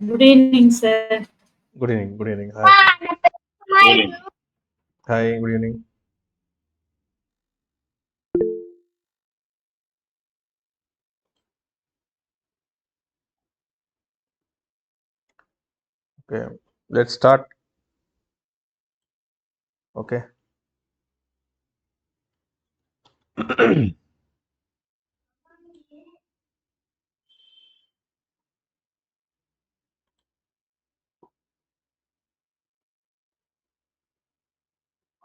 Good evening, sir. Good evening. Good evening. Hi. Hi. Good evening. Okay. Let's start. Okay.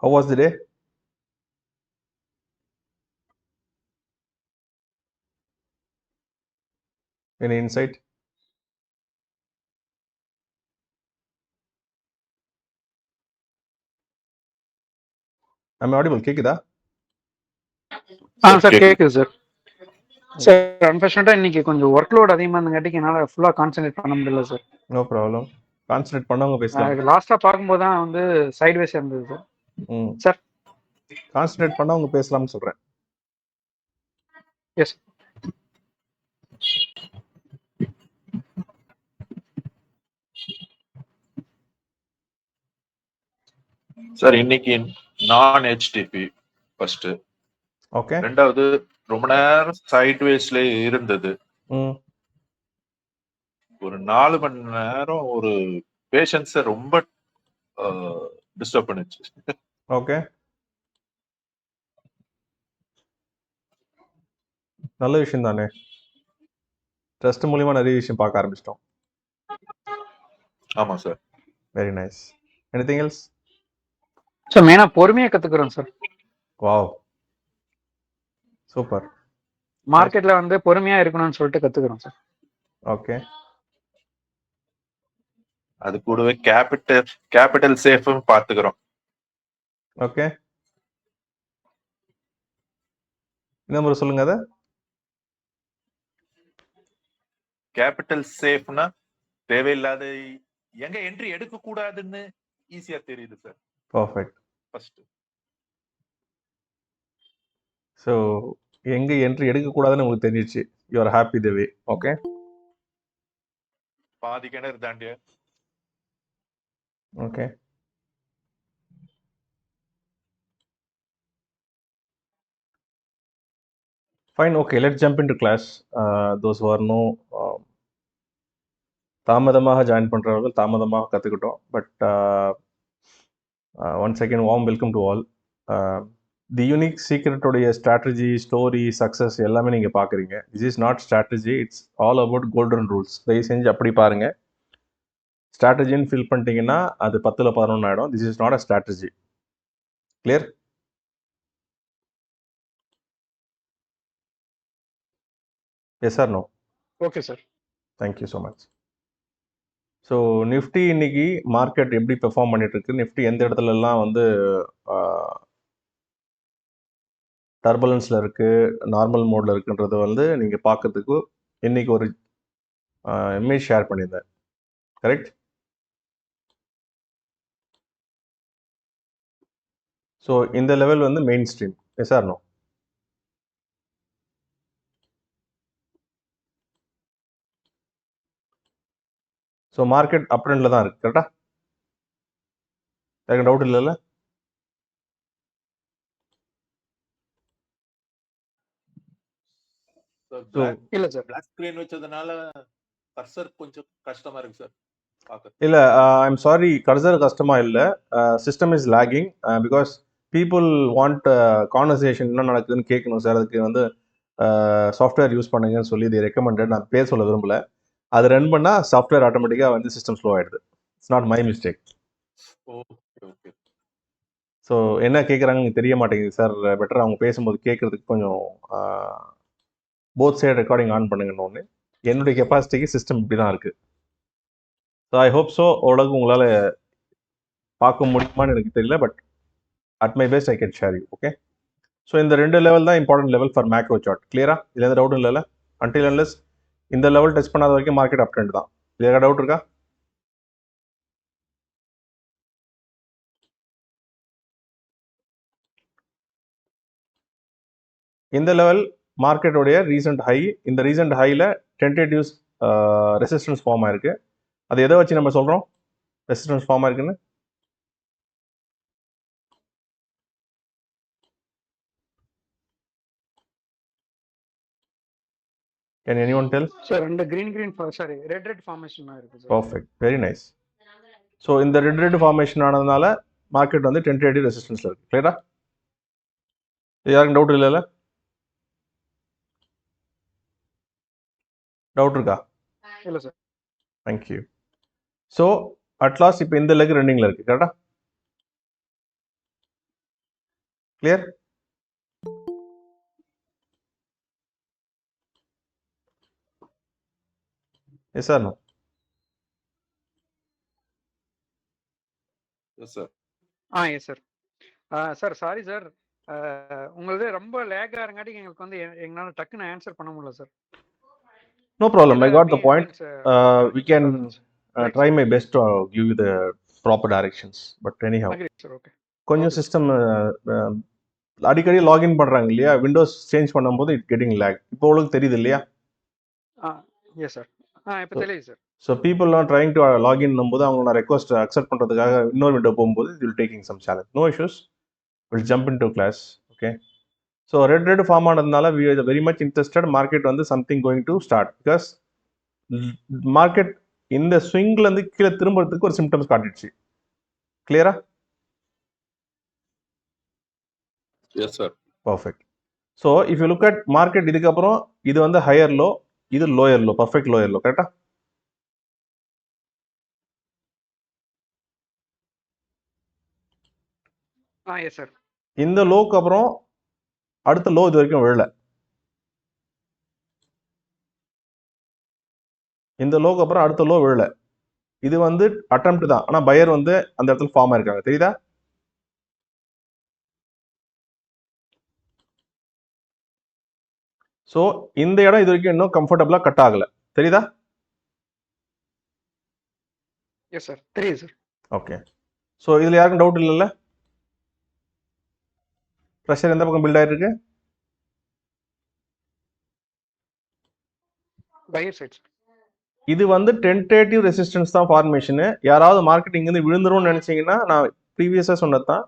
How was the day? Any insight? I'm audible. கேக்குதா? Sir கேக்குது sir. Sir அன்ஃபார்ச்சுனேட்டா இன்னைக்கு கொஞ்சம் work load அதிகமா இருந்தங்காட்டிக்கு என்னால ஃபுல்லா concentrate பண்ண முடியல sir. No problem. Concentrate பண்ணவங்க பேசலாம். லாஸ்டா பார்க்கும்போது தான் வந்து சைட்வேஸ் இருந்தது சார். சார் கான்சன்ட்ரேட் பண்ணவங்க பேசலாம்னு சொல்றேன். எஸ் சார் இன்னைக்கு நான் ஹெச்டிபி ஃபர்ஸ்ட். ஓகே. ரெண்டாவது ரொம்ப நேரம் சைட்வேஸ்ல இருந்தது. ஒரு 4 மணி நேரம் ஒரு பேஷன்ஸ ரொம்ப டிஸ்டர்ப் பண்ணுச்சு. ஓகே. நல்ல விஷயம் தானே. ட்ரஸ்ட் மூலியமா நிறைய விஷயம் பார்க்க ஆரம்பிச்சிட்டோம். ஆமா sir. Very nice. Anything else? Sir மெயினா பொறுமையா கத்துக்கிறோம் சார். வாவ். சூப்பர். மார்க்கெட்ல வந்து பொறுமையா இருக்கணும்னு சொல்லிட்டு கத்துக்கிறோம் சார். ஓகே. அது கூடவே கேபிட்டல் சேஃபும் பார்த்துக்கிறோம். ஓகே. என்ன முறை சொல்லுங்க அத. கேபிட்டல் சேஃப்னா தேவையில்லாத எங்க என்ட்ரி எடுக்க கூடாதுன்னு ஈஸியா தெரியுது சார். பர்ஃபெக்ட். ஃபர்ஸ்ட். ஸோ எங்கே என்ட்ரி எடுக்கக்கூடாதுன்னு உங்களுக்கு தெரிஞ்சிச்சு. You are happy the way. Okay. பாதி கிணறு தாண்டிய. Okay. Fine. Okay. Let's jump in to class. Those are no தாமதமாக ஜாயின் பண்ணுறவர்கள் தாமதமாக கற்றுக்கிட்டோம். But once again warm welcome to all. The unique சீக்ரெட்டோடைய ஸ்ட்ராட்டஜி, ஸ்டோரி, சக்ஸஸ் எல்லாமே நீங்கள் பார்க்குறீங்க. This is not strategy, it's all about golden rules. தயவு செஞ்சு அப்படி பாருங்கள். ஸ்ட்ராட்டஜின்னு ஃபில் பண்ணிட்டீங்கன்னா அது 10ல் 11 ஆகிடும். This is not a strategy. Clear? Yes or no? Okay sir. Thank you so much. So Nifty இன்னைக்கு மார்க்கெட் எப்படி பெர்ஃபார்ம் பண்ணிட்டு இருக்கு, நிஃப்டி எந்த இடத்துலலாம் வந்து டர்புலன்ஸில் இருக்குது, நார்மல் மோடில் இருக்குன்றது வந்து நீங்கள் பார்க்கறதுக்கு இன்றைக்கி ஒரு இமேஜ் ஷேர் பண்ணியிருந்தேன். கரெக்ட்? ஸோ இந்த லெவல் வந்து main stream. Yes or no? So market up ட்ரெண்டில் தான் இருக்குது. கரெக்டாக? எனக்கு டவுட் இல்லைல்ல? இல்ல சார். பிளாக் ஸ்கிரீன் வச்சதுனால கர்சர் கொஞ்சம் கஷ்டமா இருக்கு சார் பார்க்க. இல்லை, ஐம் சாரி, கர்சர் கஷ்டமாக இல்லை. System is lagging because people want conversation என்ன நடக்குதுன்னு கேட்கணும் சார். அதுக்கு வந்து சாஃப்ட்வேர் யூஸ் பண்ணுங்கன்னு சொல்லி இது ரெக்கமெண்டட். நான் பேர் சொல்ல விரும்பல. அது ரன் பண்ணால் சாஃப்ட்வேர் ஆட்டோமேட்டிக்காக வந்து சிஸ்டம் ஸ்லோ ஆகிடுது. It's not my mistake. Okay. So என்ன கேட்குறாங்கன்னு தெரிய மாட்டேங்குது சார். பெட்டர் அவங்க பேசும்போது கேட்குறதுக்கு கொஞ்சம் போத் சைடு ரெக்கார்டிங் ஆன் பண்ணுங்கன்னு ஒன்று. என்னுடைய கெப்பாசிட்டிக்கு சிஸ்டம் இப்படி தான் இருக்குது. ஸோ ஐ ஹோப் ஸோ ஓரளவுக்கு உங்களால் பார்க்க முடியுமான்னு எனக்கு தெரியல. But at my best I can share you. Okay. So இந்த 2 லெவல் தான் important level for macro chart. கிளியரா? இதில் எந்த டவுட்டும் இல்லைல்ல? அன்டில் அன்லெஸ் இந்த லெவல் டச் பண்ணாத வரைக்கும் மார்க்கெட் அப் ட்ரெண்ட் தான். இதுக்காக டவுட் இருக்கா? இந்த லெவல் மார்க்கெட்டோடைய ரீசெண்ட் ஹை. இந்த ரீசெண்ட் ஹையில் டென்டேட்டிவ்ஸ் ரெசிஸ்டன்ஸ் ஃபார்ம் ஆயிருக்கு. அது எதை வச்சு நம்ம சொல்கிறோம் ரெசிஸ்டன்ஸ் ஃபார்ம் ஆயிருக்குன்னு? Can anyone tell? சார் ரெண்டு green சாரி ரெட் ஃபார்மேஷன் இருக்கு sir. Perfect. Very nice. So இந்த ரெட் ஃபார்மேஷன் ஆனதுனால மார்க்கெட் வந்து டென்டேட்டிவ் ரெசிஸ்டன்ஸில் இருக்குது. கிளியரா? இது யாருக்கும் டவுட் இல்லைல்ல? டவுட் இருக்கா? இல்ல சார். தேங்க்யூ. ஸோ அட்லாஸ்ட் இப்போ இந்த லெக் ரன்னிங்கில் இருக்குது. கரெக்டா? Clear? Yes sir? No? Yes sir. Yes sir. Sir sorry sir, உங்களது ரொம்ப லேக் ஆகிறங்காட்டி எங்களுக்கு வந்து எங்களால் டக்குன்னு ஆன்சர் பண்ண முடியல sir. No problem. I got the point. We can try my best to give you the proper directions. But anyhow, கொஞ்சம் system அடிக்கடி லாகின் பண்ணுறாங்க இல்லையா, விண்டோஸ் சேஞ்ச் பண்ணும்போது இட் கெட்டிங் லேக். இப்போ உங்களுக்கு தெரியுது இல்லையா? Yes sir. இப்போ தெரியுது சார். ஸோ பீப்புள்லாம் ட்ரைங் டு லாகின் போது அவங்களோட ரெக்வஸ்ட் அக்செப்ட் பண்ணுறதுக்காக இன்னொரு விண்டோ போகும்போது it will taking some challenge. No issues. Will jump in to class. Okay. So red form ஆனதுனால we are very much interested. Market வந்து something going to start because market இந்த ஸ்விங்லேருந்து கீழே திரும்புறதுக்கு ஒரு symptoms காட்டிடுச்சு. கிளியரா? Yes sir. Perfect. So if you look at market, இதுக்கப்புறம் இது வந்து ஹையர் லோ, இது lower low, perfect lower low. கரெக்டா? Yes sir. இந்த லோக்கு அப்புறம் அடுத்த லோ இது வரைக்கும் விழல. இந்த லோக்கு அப்புறம் அடுத்த லோ விழல. இது வந்து அட்டெம்ப்ட் தான், ஆனால் பையர் வந்து அந்த இடத்துல ஃபார்ம் ஆயிருக்காங்க. தெரியுதா? ஸோ இந்த இடம் இது வரைக்கும் இன்னும் கம்ஃபர்டபுளாக கட் ஆகலை. தெரியுதா? Yes sir. தெரியுது சார். ஓகே. ஸோ இதில் யாருக்கும் டவுட் இல்லைல்ல? ப்ரெஷர் எந்த பக்கம் பில்ட் ஆயிருக்கு? Buyer side. இது வந்து டென்டேட்டிவ் ரெசிஸ்டன்ஸ் தான் ஃபார்மேஷனு. யாராவது மார்க்கெட் இங்கேருந்து விழுந்துரும்னு நினச்சிங்கன்னா, நான் ப்ரீவியஸாக சொன்னது தான்,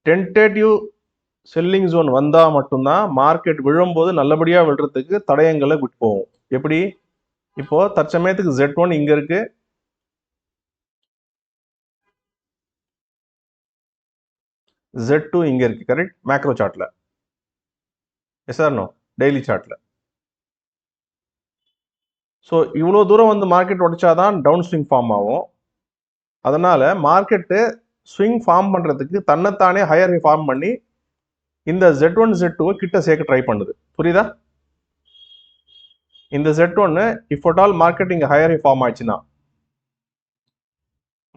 டென்டேட்டிவ் செல்லிங் ஜோன் வந்தால் மட்டும்தான் மார்க்கெட் விழும்போது நல்லபடியாக விழுறதுக்கு தடயங்களை விட்டு போகும். எப்படி? இப்போது தற்சமயத்துக்கு Z1 இங்கே இருக்குது, Z2 இங்கே இருக்குது. கரெக்ட்? மேக்ரோ சார்ட்டில். Yes or no? டெய்லி சார்ட்டில். ஸோ இவ்வளோ தூரம் வந்து மார்க்கெட் உடைச்சாதான் டவுன் ஸ்விங் ஃபார்ம் ஆகும். அதனால் மார்க்கெட்டு ஸ்விங் ஃபார்ம் பண்ணுறதுக்கு தன்னைத்தானே ஹையர் ஃபார்ம் பண்ணி இந்த Z1 Z2 கிட்ட சேர்க்க ட்ரை பண்ணுது. புரியுதா? இந்த Z1 if at all market இங்கே ஹையர் ஃபார்ம் ஆச்சுன்னா,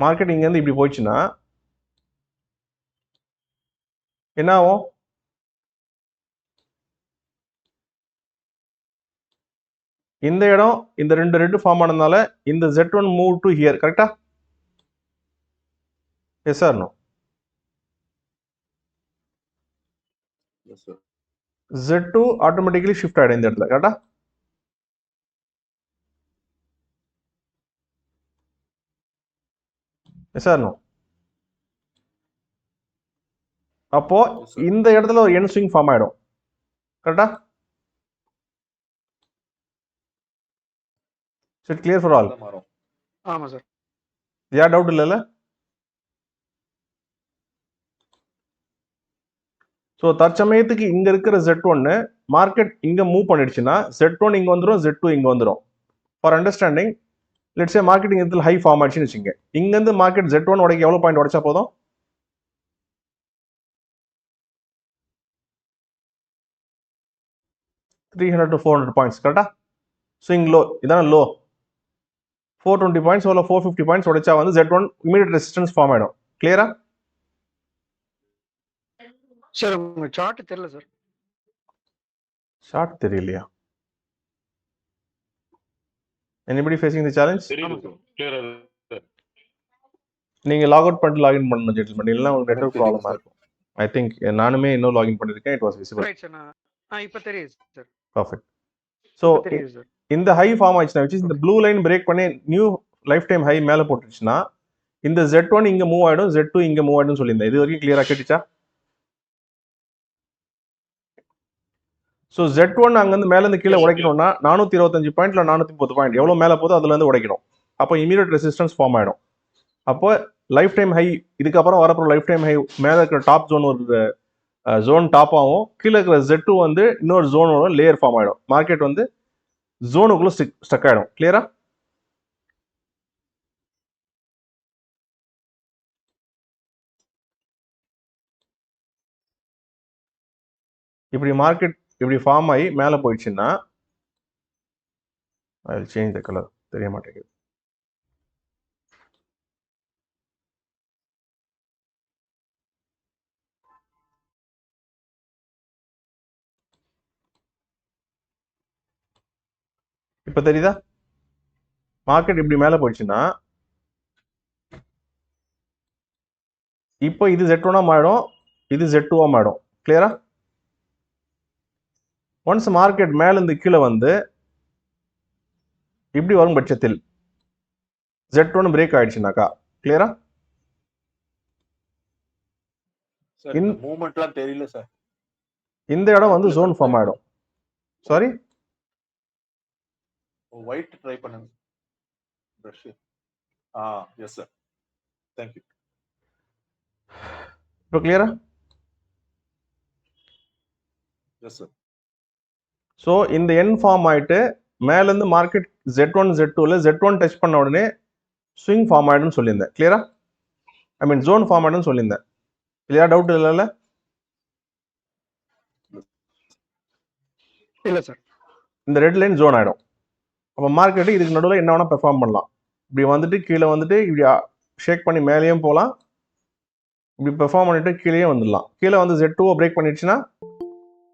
மார்க்கெட் இங்கேருந்து இப்படி போயிடுச்சுன்னா என்ன ஆகும்? இந்த இடம் இந்த ரெண்டு ஃபார்ம் ஆனதுனால இந்த Z1 மூவ் டு ஹியர். கரெக்டா? Yes or no? Yes sir. Z2 automatically shift ஆகிடும் இந்த இடத்துல. கரெக்டா? Yes or no? அப்போ இந்த இடத்துல ஒரு என் ஸ்விங் ஃபார்ம் ஆகிடும். கரெக்டா? It clear for all? ஆமாம் சார். யார் டவுட் இல்லைல்ல? ஸோ தற்சமயத்துக்கு இங்கே இருக்கிற Z1 மார்க்கெட் இங்கே மூவ் பண்ணிடுச்சுன்னா Z1 இங்கே வந்துடும், Z2 இங்கே வந்துடும். For understanding, let's say market இங்கே இடத்துல ஹை ஃபார்ம் ஆயிடுச்சுன்னு வச்சுங்க. இங்கேருந்து மார்க்கெட் Z1 உடைக்க எவ்வளோ பாயிண்ட் உடைச்சா போதும்? 300 to 400 பாயிண்ட்ஸ். கரெக்டா? ஸ்விங் லோ இதான லோ. 420 பாயிண்ட்ஸ் இல்லை 450 பாயிண்ட்ஸ் உடைச்சா வந்து Z1 இமீடியட் ரெசிஸ்டன்ஸ் ஃபார்ம் ஆகிடும். கிளியரா? சார் உங்க சார்ட் தெரியல சார். சார்ட் தெரியலையா? எனிபடி ஃபேசிங் தி சேலஞ்ச்? நீங்க லாக் அவுட் பண்ணிட்டு லாகின் பண்ணணும் ஜென்டில்மேன், இல்லைன்னா உங்களுக்கு நெட்வொர்க் ப்ராப்ளமா இருக்கும். ஐ திங்க் நானுமே இன்னும் லாகின் பண்ணிருக்கேன். It was visible. Right sir. இப்போ தெரியுது சார். பர்ஃபெக்ட். ஸோ இந்த ஹை ஃபார்ம் ஆயிடுச்சுன்னா, which is இந்த ப்ளூ லைன் பிரேக் பண்ணி நியூ லைஃப் டைம் ஹை மேலே போட்டுருச்சுன்னா இந்த Z1 இங்கே மூவ் ஆகிடும், Z2 இங்கே மூவ் ஆகிடும் சொல்லியிருந்தேன். இது வரைக்கும் கிளியராக கேட்டுச்சா? ஸோ Z1 அங்கேருந்து மேலேருந்து கீழே உடைக்கணும்னா 425 பாயிண்ட் இல்லை 430 பாயிண்ட் எவ்வளோ மேலே போதோ அதுலேருந்து உடைக்கணும். அப்போ இமீடியட் ரெசிஸ்டன்ஸ் ஃபார்ம் ஆகிடும். அப்போ லைஃப் டைம் ஹை இதுக்கப்புறம் வரப்போ லைஃப் டைம் ஹை மேலே இருக்கிற டாப் ஜோன் ஒரு ஜோன் டாப் ஆகும், கீழே இருக்கிற Z2 வந்து இன்னொரு ஜோனோட லேயர் ஃபார்ம் ஆகிடும். மார்க்கெட் வந்து ஜோனுக்குள்ளே ஸ்டக் ஆகிடும். கிளியரா? இப்படி மார்க்கெட் இப்படி ஃபார்ம் ஆகி மேலே போயிடுச்சுன்னா I will change the colour, தெரிய மாட்டேங்குது. இப்போ தெரியுதா? மார்க்கெட் இப்படி மேலே போயிடுச்சுன்னா இப்போ இது Z1 மாறிடும், இது Z2 மாறிடும். கிளியரா? ஒன்ஸ் மார்க்கெட் மேலேருந்து கீழே வந்து இப்படி வரும் பட்சத்தில் Z1 பிரேக் ஆயிடுச்சுனாக்கா, கிளியரா? சார் இந்த மூவ்மெண்ட்லாம் தெரியல சார். இந்த இடம் வந்து ஜோன் ஃபார்ம் ஆயிடும். சாரி, ஒயிட் ட்ரை பண்ணுங்க brush. Yes sir, thank you. இப்போ கிளியரா? Yes sir. ஸோ இந்த என் ஃபார்ம் ஆயிட்டு மேலேருந்து மார்க்கெட் Z1 Z2ல Z1 டச் பண்ண உடனே ஸ்விங் ஃபார்ம் ஆயிடும்னு சொல்லியிருந்தேன். கிளியரா? ஐ மீன் ஜோன் ஃபார்ம் ஆயிடும்னு சொல்லியிருந்தேன். கிளியரா? டவுட் இல்லைல்ல? இல்லை சார். இந்த ரெட் லைன் ஜோன் ஆகிடும். அப்போ மார்க்கெட்டு இதுக்கு நடுவில் என்ன வேணால் பெர்ஃபார்ம் பண்ணலாம். இப்படி வந்துட்டு கீழே வந்துட்டு இப்படி ஷேக் பண்ணி மேலேயும் போகலாம், இப்படி பெர்ஃபார்ம் பண்ணிட்டு கீழே வந்துடலாம். கீழே வந்து Z2 பிரேக் பண்ணிடுச்சுன்னா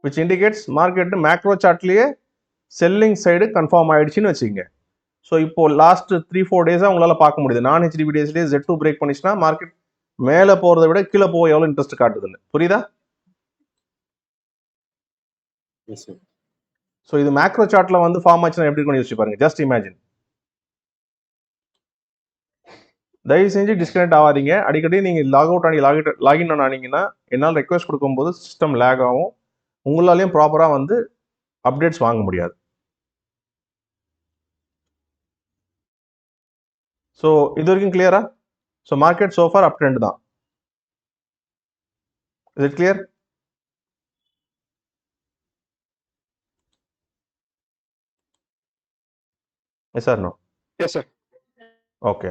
விச் இண்டிகேட்ஸ் மார்க்கெட்டு மேக்ரோ சார்ட்லேயே செல்லிங் சைடு கன்ஃபார்ம் ஆயிடுச்சுன்னு வச்சுக்கோங்க. ஸோ இப்போ லாஸ்ட் 3-4 டேஸாக உங்களால் பார்க்க முடியுது. நான் HDB டேஸ்லேயே Z2 பிரேக் பண்ணிச்சுன்னா மார்க்கெட் மேலே போகிறத விட கீழே போக எவ்வளோ இன்ட்ரெஸ்ட் காட்டுதுன்னு. புரியுதா? ஸோ இது மேக்ரோ சார்ட்டில் வந்து ஃபார்ம் ஆச்சுன்னா எப்படி இருக்கும்னு யோசிச்சு பாருங்க. Just imagine. தயவு செஞ்சு டிஸ்கனெக்ட் ஆகாதீங்க. அடிக்கடி நீங்கள் லாக் அவுட் ஆனி லாகின் ஆனீங்கன்னா என்னால் ரெக்வஸ்ட் கொடுக்கும்போது சிஸ்டம் லேக் ஆகும், உங்களாலையும் ப்ராப்பராக வந்து அப்டேட்ஸ் வாங்க முடியாது. ஸோ இது வரைக்கும் கிளியரா? So market so far up trend தான். Is it clear? Yes sir? No? Yes sir. Okay.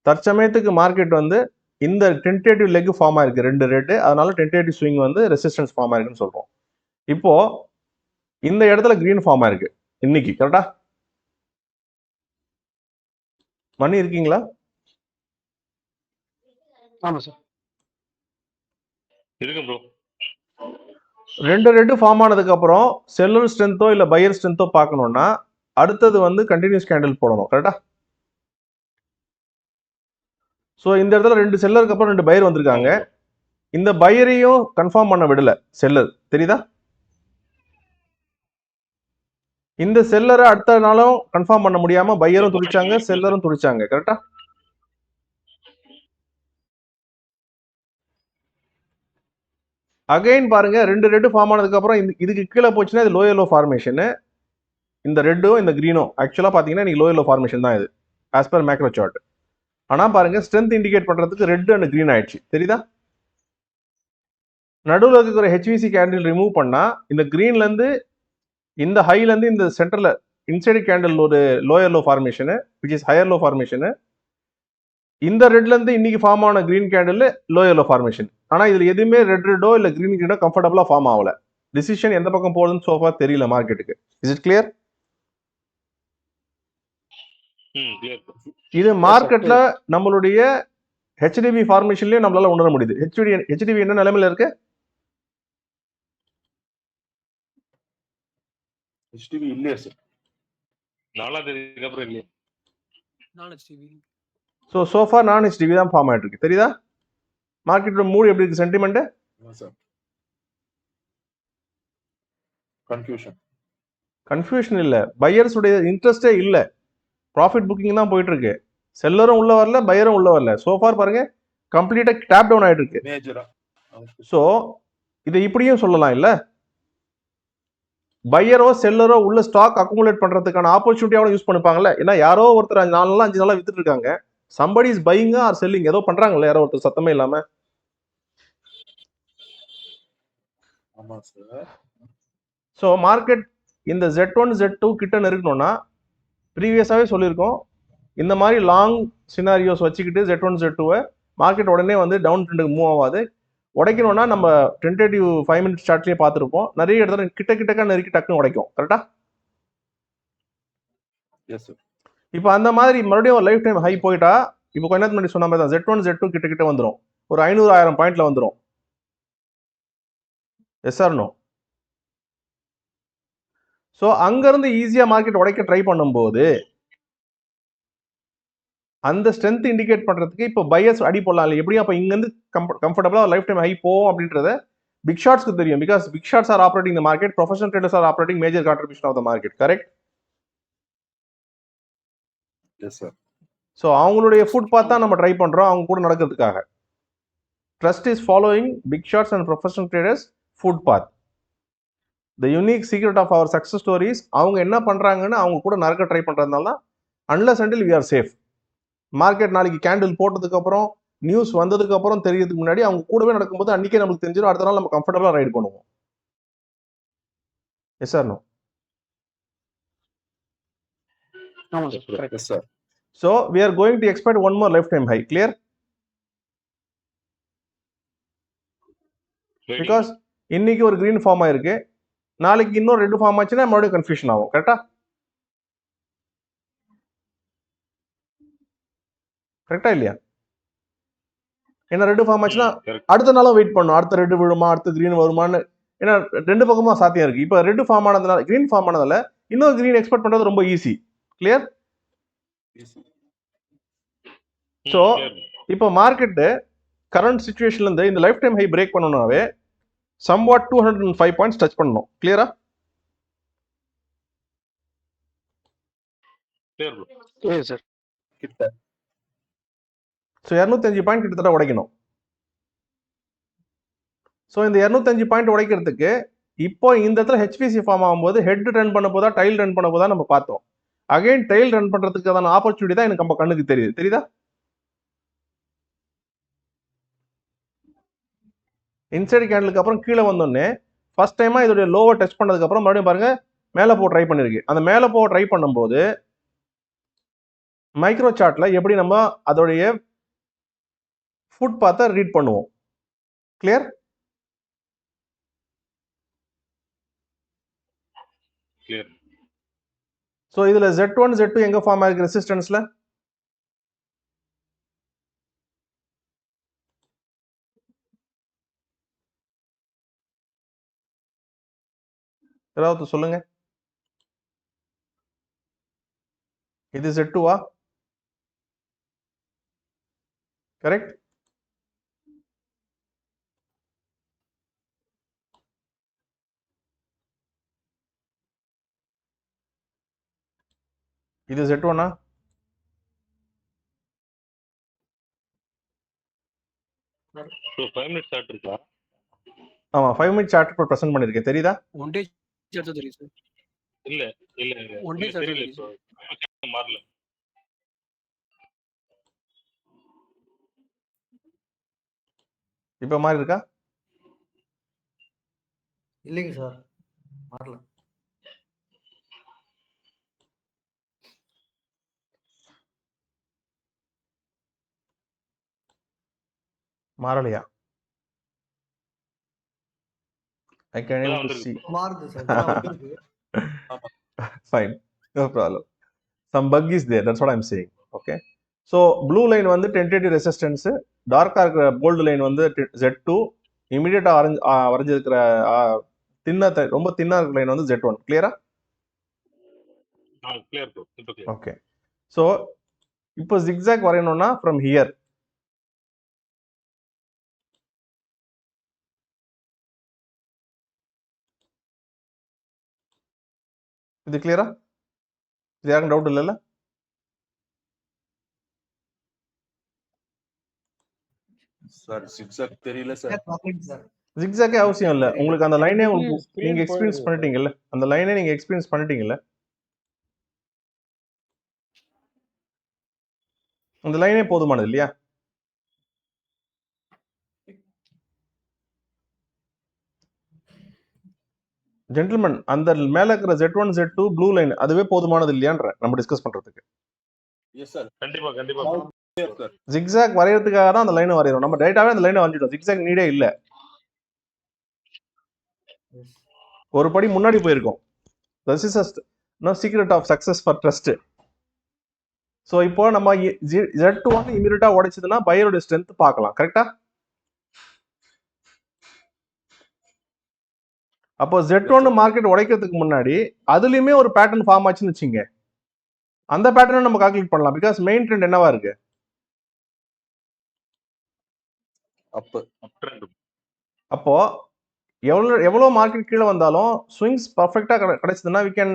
தற்சமயத்துக்கு மார்க்கெட் வந்து இந்த டென்டேட்டிவ் லெக் ஃபார்ம் ஆயிருக்கு, 2 ரெட், அதனால டென்டேட்டிவ் ஸ்விங் வந்து ரெசிஸ்டன்ஸ் ஃபார்ம் ஆயிருக்குன்னு சொல்றோம். இப்போ இந்த இடத்துல கிரீன் ஃபார்ம் ஆயிருக்கு இன்னைக்கு. கரெக்டா? மணி இருக்கீங்களா? ஆமாம் சார். இருக்கு ப்ரோ. 2 ரெட் ஃபார்ம் ஆனதுக்கு அப்புறம் செல்லர் ஸ்ட்ரென்த்தோ இல்லை பையர் ஸ்ட்ரென்த்தோ பார்க்கணும்னா அடுத்தது வந்து கண்டினியூஸ் கேண்டில் போடணும். கரெக்டா? ஸோ இந்த இடத்துல 2 செல்லருக்கு அப்புறம் 2 பையர் வந்திருக்காங்க. இந்த பையரையும் கன்ஃபார்ம் பண்ண விடல செல்லர். தெரியுதா? இந்த செல்லரை அடுத்த நாளும் கன்ஃபார்ம் பண்ண முடியாம பையரும் துடிச்சாங்க, செல்லரும் துடிச்சாங்க. கரெக்டா? அகைன் பாருங்க, 2 ரெட் ஃபார்ம் ஆனதுக்கு அப்புறம் இதுக்கு கீழே போச்சுன்னா இது லோ எல்லோ ஃபார்மேஷன். இந்த ரெட்டும் இந்த கிரீனும் ஆக்சுவலா பாத்தீங்கன்னா நீங்க லோ எல்லோ ஃபார்மேஷன் தான் இது ஆஸ் பர் மேக்ரோ சார்ட். ஆனா பாருங்க ஸ்ட்ரென்த் இண்டிகேட் பண்றதுக்கு ரெட் அண்ட் கிரீன் ஆயிடுச்சு. தெரியுதா? நடுவில் இருக்கிற HVC கேண்டில் ரிமூவ் பண்ணா இந்த கிரீன்ல இருந்து இந்த ஹைல இருந்து இந்த சென்டர்ல இன்சைடு கேண்டில் ஒரு lower low formation which is higher low formation. இந்த ரெட்ல இருந்து இன்னைக்கு ஃபார்ம் ஆன green candle lower low formation. ஆனா இதுல எதுவுமே ரெட்டோ இல்ல கிரீன் கிரீனோ கம்ஃபர்டபுளா ஃபார்ம் ஆகல. டிசிஷன் எந்த பக்கம் போகுதுன்னு சோஃபா தெரியல மார்க்கெட்டுக்கு. Is it clear? இது மார்க்கெட்ல நம்மளுடைய HDB ஃபார்மேஷன்லயே நம்மளால உணர முடியுது. HDB என்ன நிலைமையில இருக்கு? HDB இல்லையா சார்? 4ஆம் தேதிக்கு அப்புறம் இல்லையா? சோஃபா நான் HDB தான் ஃபார்ம் ஆயிட்டு இருக்கு. தெரியுதா? மார்க்கெட்டோட மூட் எப்படி இருக்கு? சென்டிமெண்ட் சார் கன்ஃபியூஷன் இல்ல, பையர்ஸ் உடைய இன்ட்ரெஸ்டே இல்ல. ப்ராஃபிட் புக்கிங் தான் போயிட்டு இருக்கு. செல்லரும் உள்ள வரல, பையரும் உள்ள வரல. சோஃபார் பாருங்க கம்ப்ளீட்டா டேப் டவுன் ஆயிட்டு இருக்கு. மேஜரா ஸோ இதை இப்படியும் சொல்லலாம் இல்ல, பையரோ செல்லரோ உள்ள ஸ்டாக் அக்குமுலேட் பண்றதுக்கான ஆப்பர்ச்சுனிட்டியாவும் யூஸ் பண்ணிப்பாங்கல்ல. ஏன்னா யாரோ ஒருத்தர் 4 நாளா 5 நாளா வித்துட்டு இருக்காங்க. Somebody is buying are selling, ஏதோ பண்றாங்கல்ல யாரோ ஒருத்தர் சத்தமே இல்லாம. ஆமா சார். ஸோ மார்க்கெட் இந்த Z1 Z2 கிட்ட நெருக்கணும்னா ப்ரீவியஸாவே சொல்லியிருக்கோம், இந்த மாதிரி லாங் சினாரியோஸ் வச்சுக்கிட்டு Z1 Z2 மார்க்கெட் உடனே வந்து டவுன் ட்ரெண்டுக்கு மூவ் ஆகாது. உடைக்கணும்னா நம்ம டென்டேட்டிவ் 5 மினிட் சார்ட்லயே பார்த்துருப்போம், நிறைய இடத்துல கிட்டக்கா நெருக்கி டக்குன்னு உடைக்கும். கரெக்டா? Yes sir. இப்போ அந்த மாதிரி மறுபடியும் ஒரு லைஃப் டைம் ஹை போயிட்டா, இப்போ கொஞ்ச நேரத்துக்கு முன்னாடி சொன்ன மாதிரி தான் Z1 Z2 கிட்ட வந்துடும், ஒரு 500,000 பாயிண்ட்ல வந்துடும். S or no? ஸோ அங்கிருந்து ஈஸியா மார்க்கெட் உடைக்க ட்ரை பண்ணும்போது அந்த ஸ்ட்ரென்த் இண்டிகேட் பண்றதுக்கு இப்போ பையர்ஸ் அடி போடலாம் இல்லை எப்படியும். அப்போ இங்கிருந்து கம்ஃபர்டபுளா லைஃப் டைம் ஹை போகும் அப்படின்றத பிக் ஷாட்ஸ்க்கு தெரியும். Because big shots are operating the market, professional traders are operating major contribution of the market. Correct? Yes sir. So அவங்களுடைய ஃபுட் பாத் தான் நம்ம ட்ரை பண்றோம் அவங்க கூட நடக்கிறதுக்காக. Trust is following big shots and professional traders footpath. The unique secret of our success stories அவங்க என்ன பண்றாங்கன்னு அவங்க கூட நடக்க ட்ரை பண்றதுனால தான் unless until we are safe. Market நாளைக்கு கேண்டில் போட்டதுக்கு அப்புறம் நியூஸ் வந்ததுக்கு அப்புறம் தெரியறதுக்கு முன்னாடி அவங்க கூடவே நடக்கும்போது அன்னைக்கே நமக்கு தெரிஞ்சிடும், அடுத்த நாள் நம்ம கம்ஃபர்டபுளா ரைட் பண்ணுவோம். Yes sir no? ஆமா sir, correct. Yes sir. So we are going to expect one more lifetime high. Clear? Because இன்னைக்கு ஒரு கிரீன் ஃபார்ம் ஆயிருக்கு, நாளைக்கு இன்னொரு ரெட் ஃபார்ம் ஆச்சுன்னா மறுபடியும் கன்ஃபியூஷன் ஆகும். கரெக்டா? கரெக்டா இல்லையா? ஏன்னா ரெட் ஃபார்ம் ஆச்சுன்னா அடுத்த நாளும் வெயிட் பண்ணும், அடுத்த ரெட் விழுமா அடுத்த கிரீன் வருமானு. ஏன்னா ரெண்டு பக்கமா சாத்தியம் இருக்கு. இப்போ ரெட் ஃபார்ம் ஆனதுனால, கிரீன் ஃபார்ம் ஆனதால இன்னொரு கிரீன் எக்ஸ்பெக்ட் பண்றது ரொம்ப ஈஸி. கிளியர்? ஸோ இப்போ மார்க்கெட்டு கரண்ட் சுச்சுவேஷன்ல இருந்து இந்த லைஃப் டைம் ஹை பிரேக் பண்ணணும்னாவே somewhat 205 பாயிண்ட்ஸ் டச் பண்ணணும். கிளியரா? சரி சார். கிட்ட ஸோ 205 பாயிண்ட் கிட்டத்தட்ட உடைக்கணும். ஸோ இந்த 205 பாயிண்ட் உடைக்கிறதுக்கு இப்போ இந்த இடத்துல ஹெச்பிசி ஃபார்ம் ஆகும்போது ஹெட் ரன் பண்ண போதா டைல் ரன் பண்ண போதா நம்ம பார்த்தோம். அகைன் டைல் ரன் பண்றதுக்கான ஆப்பர்ச்சுனிட்டி தான் எனக்கு நம்ம கண்ணுக்கு தெரியுது. தெரியுதா? இன்சைடு கேண்டலுக்கு அப்புறம் கீழே வந்தோடனே ஃபர்ஸ்ட் டைமா இதோடைய லோவை டச் பண்ணதுக்கு அப்புறம் மறுபடியும் பாருங்க மேலே போக ட்ரை பண்ணிருக்கு. அந்த மேலே போக ட்ரை பண்ணும்போது மைக்ரோ சார்ட்ல எப்படி நம்ம அதோடைய ஃபுட் பாத்தை ரீட் பண்ணுவோம். கிளியர்? கிளியர். ஸோ இதுல Z1 Z2 எங்க ஃபார்ம் ஆயிருக்கு ரெசிஸ்டன்ஸ்ல? ஏதாவது சொல்லுங்க. இது Z2வா? கரெக்ட்? இது Z1ஆ? ஸோ 5 மினிட்ஸ் சார்ட் இருக்கா? ஆமா 5 மினிட் சார்ட் இப்போ பிரசன்ட் பண்ணிருக்கேன். தெரியுதா? ஒன் டே சார்ட் தெரியும் சார். இல்ல இல்ல இல்ல ஒன் டே சார்ட் தெரியல. தெரியும் இப்போ மாறல. இப்போ மாதிரி இருக்கா? இல்லைங்க சார், மாறல. மாறலையா? I can able to see. மாறுது சார், இப்பதான் வந்திருக்கு. Fine, no problem. Some bug is there, that's what I'm saying. Okay. So blue line வந்து tentative resistance, டார்க்கா இருக்கிற bold line வந்து Z2, இமிடியேட்டா வரைஞ்சிருக்கிற ரொம்ப தின்னா இருக்கிற லைன் வந்து Z1. கிளியரா? Clear bro. இப்போ கிளியர். ஓகே. ஸோ இப்போ zigzag வரையணும்னா ஃப்ரம் ஹியர் இது கிளியரா? இது யாருக்கும் டவுட் இல்லைல்ல? சார் சிக்ஸாக் தெரியல சார். வரலைங்க சார். ஜிக்ஸாக்கே அவசியம் இல்லை தெரியல. உங்களுக்கு. அந்த லைனே Screen உங்களுக்கு நீங்க எக்ஸ்பீரியன்ஸ் போயிடுது. பண்ணிட்டீங்கல்ல, அந்த லைனே நீங்க எக்ஸ்பீரியன்ஸ் பண்ணிட்டீங்கல்ல, அந்த லைனே போதுமானது இல்லையா? ஜென்டில்மேன், அந்த மேல இருக்கிற Z1 Z2 ப்ளூ லைன் அதுவே போதுமானது இல்லையான்ற நம்ம டிஸ்கஸ் பண்றதுக்கு. Yes sir. கண்டிப்பா கண்டிப்பா எஸ் சார். ஜிக்ஸாக் வரையறதுக்காக தான் அந்த லைனை வரையறோம். நம்ம டைட்டாவே அந்த லைனை வரைஞ்சிட்டோம். ஜிக்ஸாக் நீடே இல்ல. Yes. ஒரு படி முன்னாடி போயிருக்கோம். This is no secret of success for trust. So இப்போ நம்ம Z1 இமீடியட்டா உடைச்சதுன்னா பையரோட ஸ்ட்ரென்த் பார்க்கலாம். கரெக்டா? அப்போ Z1 மார்க்கெட் உடைக்கிறதுக்கு முன்னாடி அதுலயுமே ஒரு பேட்டர்ன் ஃபார்ம் ஆச்சுன்னு வச்சுங்க. அந்த பேட்டர்னை நம்ம கால்குலேட் பண்ணலாம். பிகாஸ் மெயின் ட்ரெண்ட் என்னவா இருக்கு? அப் ட்ரெண்ட். அப்போ எவ்வளோ மார்க்கெட் கீழே வந்தாலும் ஸ்விங்ஸ் பர்ஃபெக்டா கிடைச்சதுன்னா we can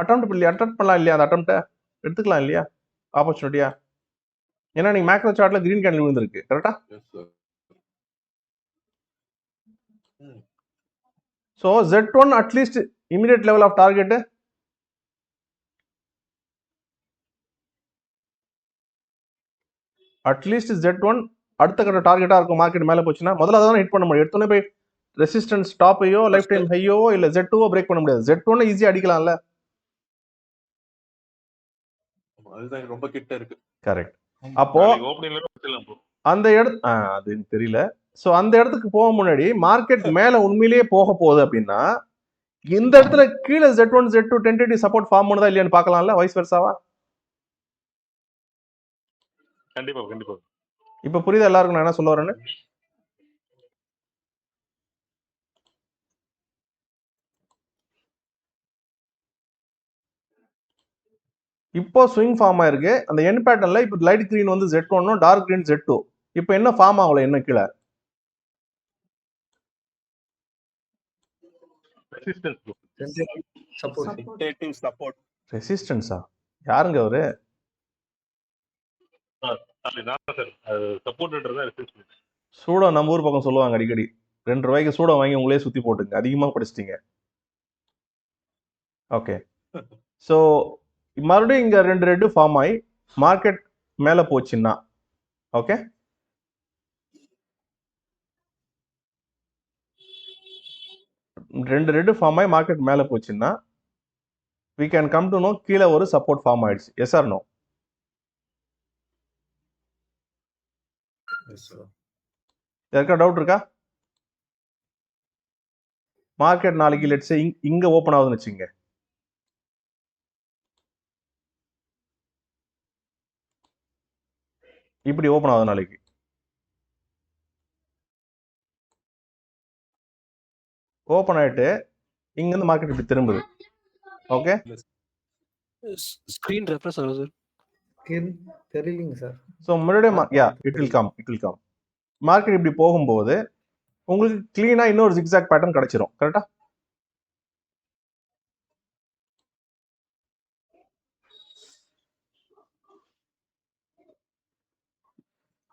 அட்டெம்ப்ட் பண்ணலாம் இல்லையா? அந்த அட்டெம்ப்டை எடுத்துக்கலாம் இல்லையா ஆப்பர்ச்சுனிட்டியா? ஏன்னா நீங்க மேக்ரோ சார்ட்ல கிரீன் கேண்டில் விழுந்திருக்கு. கரெக்டா? Yes sir. So Z1 at least immediate level of target at least Z1 அடுத்த கட்ட டார்கெட்டா இருக்கும். மார்க்கெட் மேலே போச்சுன்னா முதல்ல அதான் ஹிட் பண்ண முடியும். எடுத்தோன்னே போய் ரெசிஸ்டன்ஸ் டாப்பையோ லைஃப் டைம் ஹையோ இல்ல Z2 பிரேக் பண்ண முடியாது. Z1 ஈஸியா அடிக்கலாம்ல. அதுதான் ரொம்ப கிட்ட இருக்கு. கரெக்ட். அப்போ ஓப்பனிங்ல வச்சிடலாம் bro. அந்த அது எனக்கு தெரியல. ஸோ அந்த இடத்துக்கு போக முன்னாடி மார்க்கெட் மேல உண்மையிலேயே போக போகுது அப்படின்னா இந்த இடத்துல கீழே Z1 Z2 tentative support form பண்ணுதா இல்லையான்னு பார்க்கலாம்ல, வைஸ் வெர்சாவா? கண்டிப்பா கண்டிப்பா. இப்ப புரியுதா எல்லாருக்கும் நான் என்ன சொல்ல வரேன்னு? இப்போ ஸ்விங் ஃபார்ம் ஆயிருக்கு. அந்த என் பேட்டர்ன்ல இப்போ லைட் கிரீன் வந்து Z1 டார்க் கிரீன் Z2. இப்போ என்ன ஃபார்ம் ஆகல? என்ன கீழே resistance bro. Support. Tentative support. ரெசிஸ்டன்ஸா? யாருங்க அவரு? அது நான் சார். அது சப்போர்ட்ன்றதா ரெசிஸ்டன்ஸ். சூடம் நம்ம ஊர் பக்கம் சொல்லுவாங்க அடிக்கடி. 2 ரூபாய்க்கு சூடம் வாங்கி உங்களே சுத்தி போட்டுங்க. அதிகமா படிச்சிட்டீங்க. ஓகே. ஸோ மறுபடியும் இங்க 2 ரெட் ஃபார்ம் ஆகி மார்க்கெட் மேல போச்சுன்னா ஓகே, ரெண்டு ரெட் ஃபார்ம் ஆகி மார்க்கெட் மேல போச்சுன்னா we can come to know கீழே ஒரு சப்போர்ட் ஃபார்ம் ஆயிடுச்சு. Yes or no? Yes sir. யாருக்கா டவுட் இருக்கா? மார்க்கெட் நாளைக்கு லெட்ஸ் இங்க ஓபன் ஆகுதுன்னு வச்சுங்க. இப்படி ஓபன் ஆகுது நாளைக்கு. ஓபன் ஆயிட்டு இங்க இருந்து மார்க்கெட் இப்படி திரும்புது. ஓகே, ஸ்கிரீன் ரெஃப்ரெஷ் ஆகுது சார். தெரியலங்க சார். ஸோ மறுபடியும் இட் வில் கம். மார்க்கெட் இப்படி போகும்போது உங்களுக்கு கிளீனா இன்னொரு ஜிக்ஸாக் பேட்டர்ன் கிடைச்சிரும். கரெக்டா?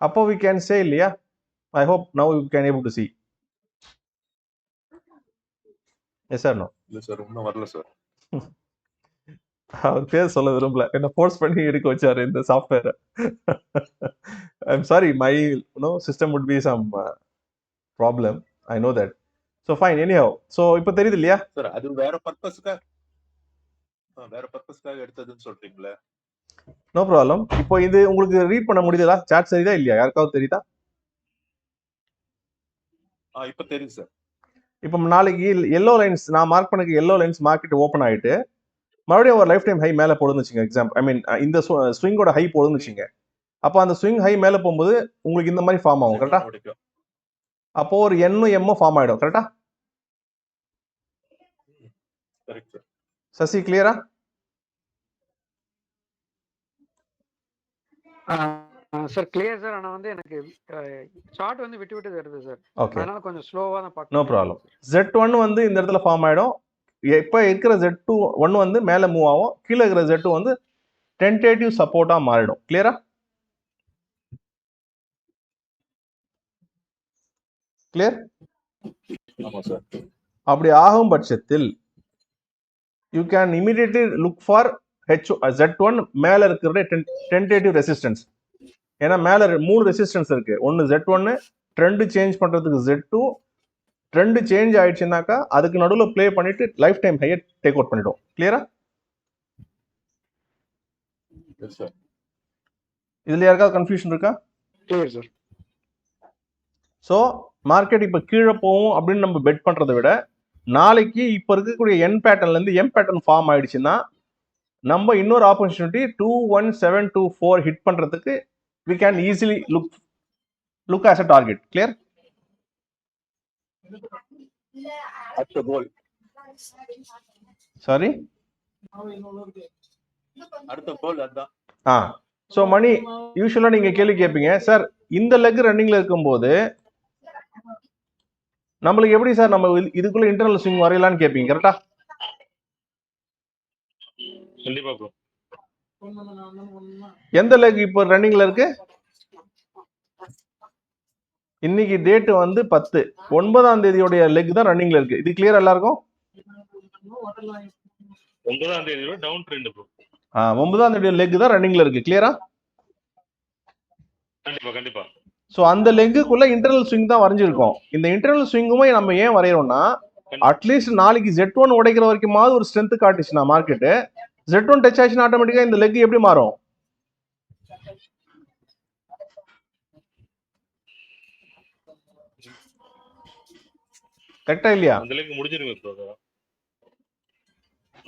அப்போ we can say இல்லையா? I hope now you can able to see. Yes or no? இல்ல சார், இன்னும் வரல சார். அவர் பேர் சொல்ல விரும்பல, என்ன ஃபோர்ஸ் பண்ணி எடுக்க வச்சாரு இந்த சாஃப்ட்வேரை. I'm sorry, my system would be some problem. I know that. So fine, anyhow. So இப்போ தெரியுது இல்லையா? சார் அது வேற பர்பஸ்க்காக எடுத்ததுன்னு சொல்றீங்களே. No problem. இப்போ இது உங்களுக்கு ரீட் பண்ண முடியுதா? சாட் சரிதா இல்லையா? யாருக்காவது தெரியுதா? இப்போ தெரியுது சார். இப்போ நாளைக்கு எல்லோ லைன்ஸ் நான் மார்க் பண்ணக்கு எல்லோ லைன்ஸ் மார்க்கெட் ஓப்பன் ஆயிட்டு மறுபடியும் ஒரு லைஃப் டைம் ஹை மேலே போடுன்னு வச்சுங்க. எக்ஸாம்பிள், ஐ மீன் இந்த ஸ்விங்கோட ஹை போடுன்னு வச்சுங்க. அப்போ அந்த ஸ்விங் ஹை மேலே போகும்போது உங்களுக்கு இந்த மாதிரி ஃபார்ம் ஆகும். கரெக்டா? அப்போ ஒரு எம்ஓ ஃபார்ம் ஆயிடும். கரெக்டா? Correct sir. சசி கிளியரா? Sir clear sir. ஆனா வந்து எனக்கு சார்ட் வந்து விட்டு விட்டு வருது சார். ஓகே, அதனால கொஞ்சம் ஸ்லோவா தான் நோ பார்க்கணும். ப்ராப்ளம். Z1 வந்து இந்த இடத்துல ஃபார்ம் ஆயிடும். இப்போ இருக்கிற Z1 வந்து மேலே மூவ் ஆகும். கீழே இருக்கிற Z2 வந்து டென்டேட்டிவ் சப்போர்ட்டா மாறிடும். கிளியரா? கிளியர்? ஆமா சார். அப்படி ஆகும் பட்சத்தில் you can immediately look for Z1 மேல இருக்கிற டென்டேட்டிவ் ரெசிஸ்டன்ஸ். ஏன்னா மேல 3 ரெசிஸ்டன்ஸ் இருக்கு. ஒன்னு Z1, ட்ரெண்ட் சேஞ்ச் பண்றதுக்கு Z2. ட்ரெண்ட் சேஞ்ச் ஆயிடுச்சுனாக்கா அதுக்கு நடுவில் ப்ளே பண்ணிட்டு லைஃப் டைம் ஹையை டேக் அவுட் பண்ணிடும். கிளியரா? Yes sir. இதுல யாருக்காவது கன்ஃபியூஷன் இருக்கா? Clear sir. ஸோ மார்க்கெட் இப்போ கீழே போகும் அப்படின்னு நம்ம பெட் பண்றதை விட நாளைக்கு இப்போ இருக்கக்கூடிய என் பேட்டர்ன்ல இருந்து எம் பேட்டர்ன் ஃபார்ம் ஆயிடுச்சுன்னா நம்ம இன்னொரு ஆப்பர்ச்சுனிட்டி 21724 ஹிட் பண்றதுக்கு we can easily look as a target. Clear? அடுத்த கோல். Sorry? அடுத்த கோல் அதான். ஸோ மணி யூஸ்வலாக நீங்க கேள்வி கேட்பீங்க, சார் இந்த லெக் ரன்னிங்ல இருக்கும்போது நம்மளுக்கு எப்படி சார் நம்ம இதுக்குள்ள இன்டர்னல் ஸ்விங் வரையலான்னு கேட்பீங்க. கரெக்டா? கண்டிப்பா ப்ரோ. எந்த லெக் இப்போ ரன்னிங்ல இருக்கு? இன்னைக்கு டேட் வந்து 10, 9ஆம் தேதியோடைய லெக் தான் ரன்னிங்ல இருக்கு. இது கிளியர் எல்லாருக்கும்? 9ஆம் தேதி டவுன் ட்ரெண்ட் ப்ரோ. 9ஆம் தேதியோட லெக் தான் ரன்னிங்ல இருக்கு. கிளியரா? கண்டிப்பா கண்டிப்பா. ஸோ அந்த லெக்குக்குள்ள இன்டர்னல் ஸ்விங் தான் வரைஞ்சிருக்கோம். இந்த இன்டர்னல் ஸ்விங்குமே நம்ம ஏன் வரைகிறோம்னா அட்லீஸ்ட் நாளைக்கு Z1 உடைக்கிற வரைக்குமாவது ஒரு ஸ்ட்ரென்த் காட்டுச்சுன்னா மார்க்கெட்டு, Z1 டச் ஆச்சுன்னா ஆட்டோமேட்டிக்கா இந்த லெக் எப்படி மாறும்? கரெக்டா இல்லையா? அந்த லெக் முடிஞ்சிருங்க ப்ரோ.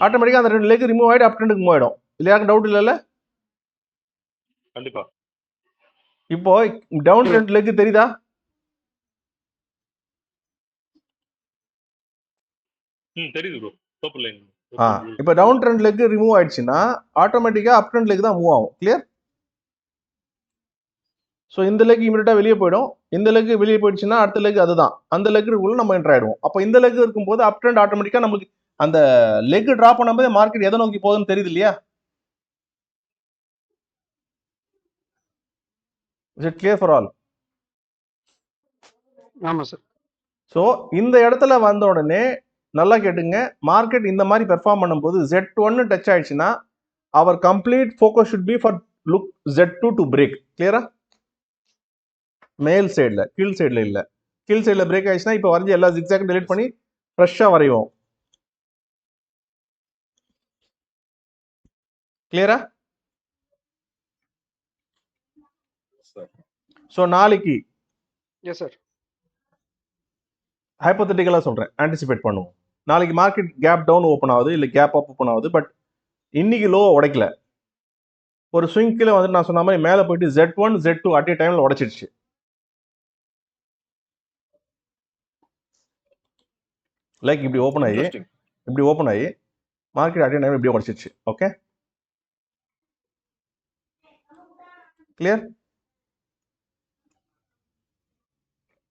ஆட்டோமேட்டிக்கா அந்த 2 லெக் ரிமூவ் ஆயிட்டு அப் ட்ரெண்டுக்கு மூவ் ஆயிடும். இல்லையா? டவுட் இல்லைல்ல? கண்டிப்பா. இப்போ டவுன் ட்ரெண்ட் லெக் தெரியுதா? தெரியுது ப்ரோ. Super line. இப்போ டவுன் ட்ரெண்ட் லெக் ரிமூவ் ஆயிடுச்சுன்னா ஆட்டோமேட்டிக்கா அப் ட்ரெண்ட் லெக் தான் மூவ் ஆகும். கிளியர்? ஸோ இந்த லெக் இமீடியட்டா வெளியே போயிடும். இந்த லெக் வெளியே போயிடுச்சுன்னா அடுத்த லெக் அதுதான். அந்த லெக்குள்ள நம்ம என்டர் ஆயிடுவோம். அப்போ இந்த லெக் இருக்கும்போது அப் ட்ரெண்ட் ஆட்டோமேட்டிக்கா நமக்கு அந்த லெக் டிராப் பண்ணும்போது மார்க்கெட் எதை நோக்கி போகுதுன்னு தெரியுது இல்லையா? Is it clear for all? ஆமா சார். ஸோ இந்த இடத்துல வந்த உடனே நல்லா கேட்டுங்க, மார்க்கெட் இந்த மாதிரி பெர்ஃபார்ம் பண்ணும்போது Z1 டச் ஆயிடுச்சுன்னா our complete focus should be for look Z2 to break. கிளியரா? மேல் சைடில், கீழ் சைடில் இல்லை. கீழ் சைடில் பிரேக் ஆயிடுச்சுன்னா இப்போ வரைஞ்சி எல்லா ஜிக்ஸாக்கும் டெலிட் பண்ணி ஃப்ரெஷ்ஷாக வரைவோம். கிளியரா? ஸோ நாளைக்கு எஸ் சார். ஹைப்போதெட்டிக்கலாக சொல்கிறேன், ஆன்டிசிபேட் பண்ணுவோம். நாளைக்கு மார்க்கெட் கேப் டவுன் ஓப்பன் ஆகுது, இல்லை கேப் அப் ஓப்பன் ஆகுது. பட் இன்னைக்கு லோ உடைக்கல. ஒரு ஸ்விங் கீழே வந்து நான் சொன்ன மாதிரி மேலே போயிட்டு Z1 Z2 அட் ஏ டைம்ல உடைச்சிடுச்சு. லைக் இப்படி ஓப்பன் ஆகி மார்க்கெட் அட் ஏ டைம் இப்படி உடைச்சிடுச்சு. Okay, clear?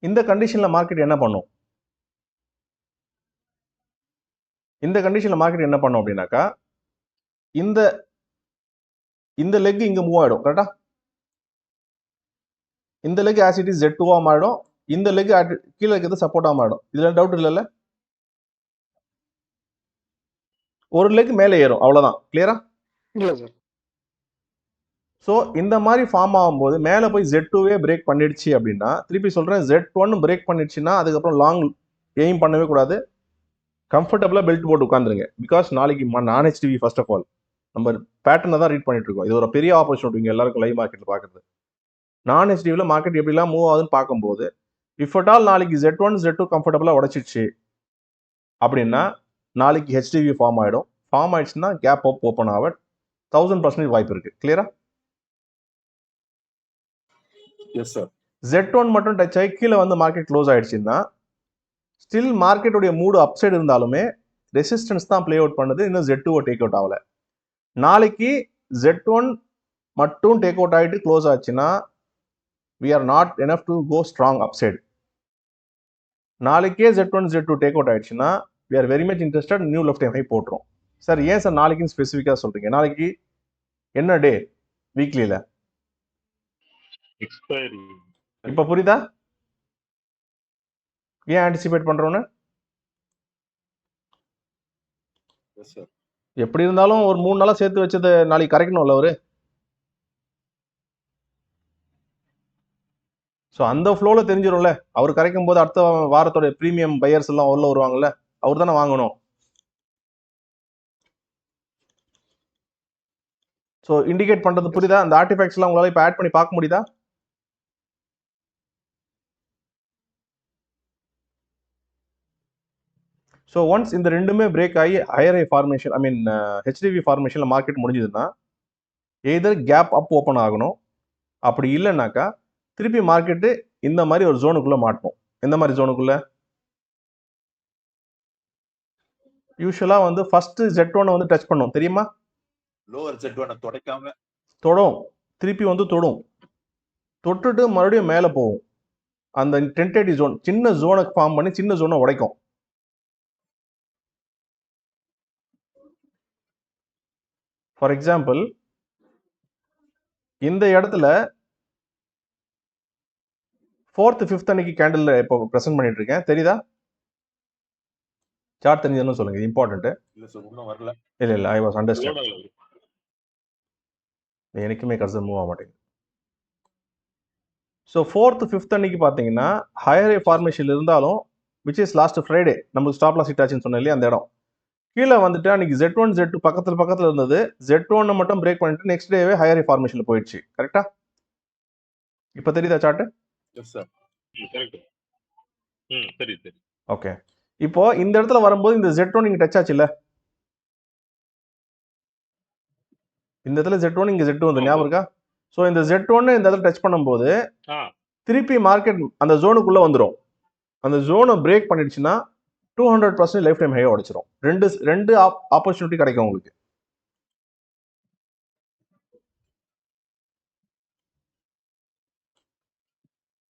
இந்த கண்டிஷன்ல மார்க்கெட் என்ன பண்ணும்? இந்த கண்டிஷன்ல மார்க்கெட் என்ன பண்ணும் அப்படின்னாக்கா இந்த லெக் இங்க மூவ் ஆயிடும். கரெக்டா? இந்த leg as it is Z2 மாறிடும். இந்த லெக் கீழே இருக்கிறது சப்போர்ட்டா மாறிடும். இதுல டவுட் இல்லைல்ல? ஒரு லெக் மேலே ஏறும், அவ்வளவுதான். கிளியரா? இல்ல சார். ஸோ இந்த மாதிரி ஃபார்ம் ஆகும்போது மேலே போய் Z2வே பிரேக் பண்ணிடுச்சு அப்படின்னா, திருப்பி சொல்றேன், Z1 பிரேக் பண்ணிடுச்சுன்னா அதுக்கப்புறம் லாங் எய்ம் பண்ணவே கூடாது. கம்ஃபர்டபுளா பெல்ட் போட்டு உட்காந்துருங்க. பிகாஸ் நாளைக்கு நான் HTV ஃபர்ஸ்ட் ஆஃப் ஆல் நம்ம பேட்டர்னை தான் ரீட் பண்ணிட்டு இருக்கோம். இது ஒரு பெரிய ஆப்பர்ச்சுனிட்டி எல்லாருக்கும் லைவ் மார்க்கெட் பார்க்குறது. நான் HTVல மார்க்கெட் எப்படிலாம் மூவ் ஆகுதுன்னு பார்க்கும்போது இஃப் அட் ஆல் நாளைக்கு Z1 Z2 கம்ஃபர்டபுளா உடைச்சிடுச்சு அப்படின்னா நாளைக்கு HTV ஃபார்ம் ஆயிடும். ஃபார்ம் ஆயிடுச்சுன்னா கேப் அப் ஓப்பன் ஆக 1000% வாய்ப்பு இருக்கு. கிளியரா? Yes sir. Z1 மட்டும் டச் ஆகி கீழே வந்து மார்க்கெட் க்ளோஸ் ஆயிடுச்சுன்னா ஸ்டில் மார்க்கெட்டுடைய மூடு அப் சைடு இருந்தாலுமே ரெசிஸ்டன்ஸ் தான் பிளே அவுட் பண்ணுது. இன்னும் Z2 டேக் அவுட் ஆகல. நாளைக்கு Z1 மட்டும் டேக் அவுட் ஆகிட்டு க்ளோஸ் ஆச்சுன்னா we are not enough to go strong upside. நாளைக்கே Z1 Z2 டேக் அவுட் ஆயிடுச்சுன்னா we are very much interested new left time high போட்டுரும். சார் ஏன் சார் நாளைக்குன்னு ஸ்பெசிஃபிக்காக சொல்றீங்க? நாளைக்கு என்ன டே வீக்லியில? எக்ஸ்பைரி. இப்ப புரியுதா? ஏன் ஆன்டிசிபேட் பண்ணுறோன்னு? Yes sir. எப்படி இருந்தாலும் ஒரு 3 நாளாக சேர்த்து வச்சதை நாளைக்கு கரைக்கணும்ல அவரு. ஸோ அந்த ஃப்ளோவில் தெரிஞ்சிடும்ல. அவர் கரைக்கும் போது அடுத்த வாரத்தோட ப்ரீமியம் பையர்ஸ் எல்லாம் உள்ள வருவாங்கல்ல, அவர் தானே வாங்கணும். ஸோ இண்டிகேட் பண்ணுறது புரியுதா? அந்த ஆர்டிஃபேக்ட்ஸ்லாம் உங்களால் இப்போ ஆட் பண்ணி பார்க்க முடியுதா? ஸோ ஒன்ஸ் இந்த ரெண்டுமே பிரேக் ஆகி ஹையர் ஐ ஃபார்மேஷன், ஐ மீன் ஹெச்டிவி ஃபார்மேஷனில் மார்க்கெட் முடிஞ்சதுன்னா எய்தர் கேப் அப் ஓப்பன் ஆகணும், அப்படி இல்லைனாக்கா திருப்பி மார்க்கெட்டு இந்த மாதிரி ஒரு ஜோனுக்குள்ளே மாட்டணும். எந்த மாதிரி ஜோனுக்குள்ளே? யூஸ்வலாக வந்து ஃபர்ஸ்ட் Z1 வந்து டச் பண்ணும் தெரியுமா? லோவர் Z1 தொடைக்காம தொடும், திருப்பி வந்து தொடும், தொட்டுட்டு மறுபடியும் மேலே போகும். அந்த டென்டேட்டிவ் ஜோன், சின்ன ஜோனை ஃபார்ம் பண்ணி சின்ன ஜோனை உடைக்கும். ஃபார் எக்ஸாம்பிள் இந்த இடத்துல 4th 5th அன்னைக்கு கேண்டில் இப்போ ப்ரெசென்ட் பண்ணிட்டு இருக்கேன், தெரியுதா? சார்ட் தெரிஞ்சதுன்னு சொல்லுங்க, இம்பார்ட்டன்ட். இல்ல சார், இன்னும் வரல. இல்லை ஐ வாஸ் அண்டர்ஸ்டாண்ட். லோட் ஆகல. எனக்குமே கர்சர் மூவ் ஆக மாட்டேங்குது. ஸோ 4th 5th அன்னைக்கு பார்த்தீங்கன்னா ஹையர் ஐ ஃபார்மேஷன் இருந்தாலும், விச் இஸ் லாஸ்ட் ஃப்ரைடே நமக்கு ஸ்டாப் லாஸ் ஹிட் ஆச்சுன்னு சொன்னேன் இல்லையா, அந்த இடம் கீழே வந்துட்டு அன்னைக்கு Z1 Z2 பக்கத்தில் இருந்தது. Z1 மட்டும் பிரேக் பண்ணிட்டு நெக்ஸ்ட் டேவே ஹையர் ஐ ஃபார்மேஷனில் போயிடுச்சு. கரெக்டா? இப்போ தெரியுதா சார்ட்டு? Yes sir. கரெக்ட். சரி சரி. ஓகே, இப்போ இந்த இடத்துல வரும்போது இந்த Z1 இங்கே டச் ஆச்சு இல்லை, இந்த இடத்துல Z1 இங்கே Z2 வந்து ஞாபகம் இருக்கா? ஸோ இந்த Z1 இந்த இடத்துல டச் பண்ணும்போது திருப்பி மார்க்கெட் அந்த ஜோனுக்குள்ளே வந்துடும். அந்த ஜோனை பிரேக் பண்ணிடுச்சுன்னா 200% லைஃப் டைம் ஹையாக உடைச்சிரும். ரெண்டு ஆப்பர்ச்சுனிட்டி கிடைக்கும் உங்களுக்கு.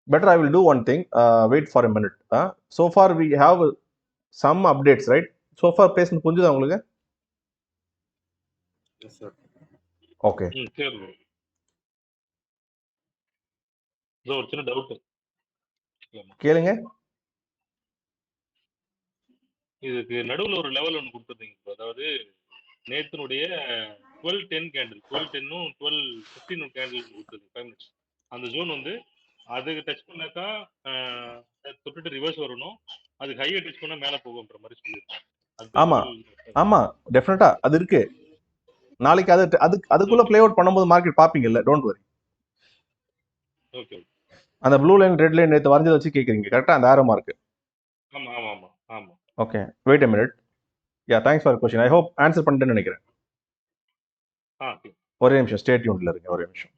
Better I will do one thing, wait for a minute. So far we have some updates, right? So far பேசுனது புரிஞ்சுதா உங்களுக்கு? S sir. ஓகே, சரி bro. இதோ ஒரு சின்ன டவுட். கேளுங்க. இதுக்கு நடுவுல ஒரு லெவல் ஒன்று கொடுத்துருந்தீங்க bro. அதாவது நேத்தினுடைய 12-10 கேண்டில், 12-10ம் 12-15 கேண்டில் கொடுத்தது 5 minutes. அந்த ஜோன் வந்து அதுக்கு டச் பண்ணாக்கா தொட்டுட்டு ரிவர்ஸ் வரணும், அதுக்கு ஹையை டச் பண்ணா மேலே போகும்ன்ற மாதிரி சொல்லியிருக்கேன். ஆமா டெஃபினட்டா அது இருக்கு. நாளைக்கு அதுக்குள்ள பிளே அவுட் பண்ணும்போது மார்க்கெட் பாப்பீங்கல்ல, டோன்ட் வரி. ஓகே. அந்த ப்ளூ லைன் ரெட் லைன் நேற்று வரைஞ்சதை வச்சு கேட்குறீங்க கரெக்டா? அந்த ஆரோ மார்க். ஆமா ஆமா ஆமா ஆமா. Okay, wait a minute. Yeah, thanks for question. I hope answer பண்ணிட்டேன்னு நினைக்கிறேன். ஒரே நிமிஷம், ஸ்டே டியூன்ல இருங்க, ஒரே நிமிஷம்.